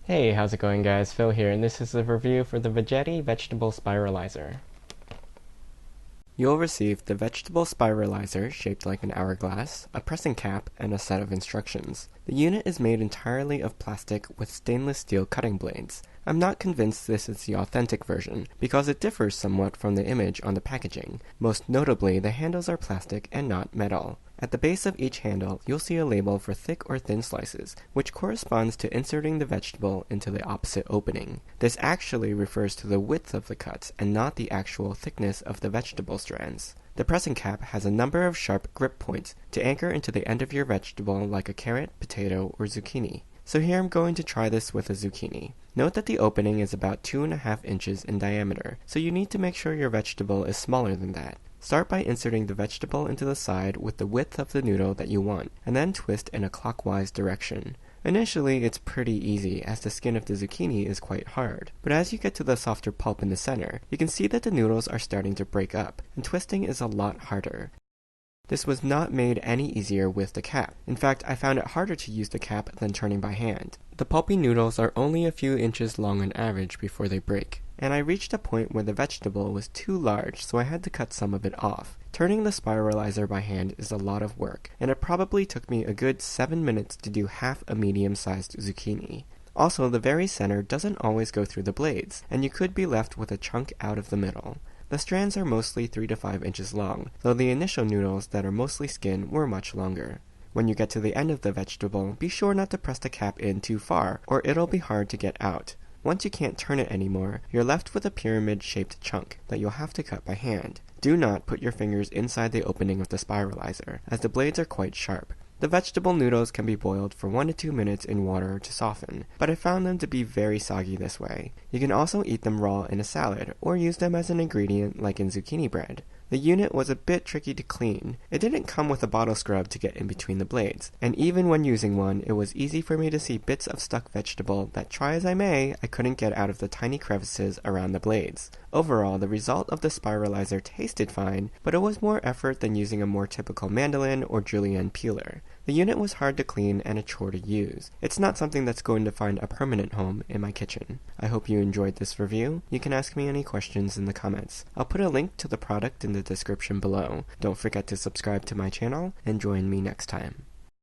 Hey, how's it going guys? Phil here, and this is a review for the Veggie Vegetable Spiralizer. You'll receive the Vegetable Spiralizer shaped like an hourglass, a pressing cap, and a set of instructions. The unit is made entirely of plastic with stainless steel cutting blades. I'm not convinced this is the authentic version, because it differs somewhat from the image on the packaging. Most notably, the handles are plastic and not metal. At the base of each handle, you'll see a label for thick or thin slices, which corresponds to inserting the vegetable into the opposite opening. This actually refers to the width of the cuts and not the actual thickness of the vegetable strands. The pressing cap has a number of sharp grip points to anchor into the end of your vegetable like a carrot, potato, or zucchini. So here I'm going to try this with a zucchini. Note that the opening is about 2.5 inches in diameter, so you need to make sure your vegetable is smaller than that. Start by inserting the vegetable into the side with the width of the noodle that you want, and then twist in a clockwise direction. Initially, it's pretty easy as the skin of the zucchini is quite hard, but as you get to the softer pulp in the center, you can see that the noodles are starting to break up, and twisting is a lot harder. This was not made any easier with the cap. In fact, I found it harder to use the cap than turning by hand. The pulpy noodles are only a few inches long on average before they break, and I reached a point where the vegetable was too large, so I had to cut some of it off. Turning the spiralizer by hand is a lot of work, and it probably took me a good 7 minutes to do half a medium-sized zucchini. Also, the very center doesn't always go through the blades, and you could be left with a chunk out of the middle. The strands are mostly 3 to 5 inches long, though the initial noodles that are mostly skin were much longer. When you get to the end of the vegetable, be sure not to press the cap in too far, or it'll be hard to get out. Once you can't turn it anymore, you're left with a pyramid-shaped chunk that you'll have to cut by hand. Do not put your fingers inside the opening of the spiralizer, as the blades are quite sharp. The vegetable noodles can be boiled for 1 to 2 minutes in water to soften, but I found them to be very soggy this way. You can also eat them raw in a salad, or use them as an ingredient like in zucchini bread. The unit was a bit tricky to clean. It didn't come with a bottle scrub to get in between the blades, and even when using one, it was easy for me to see bits of stuck vegetable that, try as I may, I couldn't get out of the tiny crevices around the blades. Overall, the result of the spiralizer tasted fine, but it was more effort than using a more typical mandolin or julienne peeler. The unit was hard to clean and a chore to use. It's not something that's going to find a permanent home in my kitchen. I hope you enjoyed this review. You can ask me any questions in the comments. I'll put a link to the product in the description below. Don't forget to subscribe to my channel and join me next time.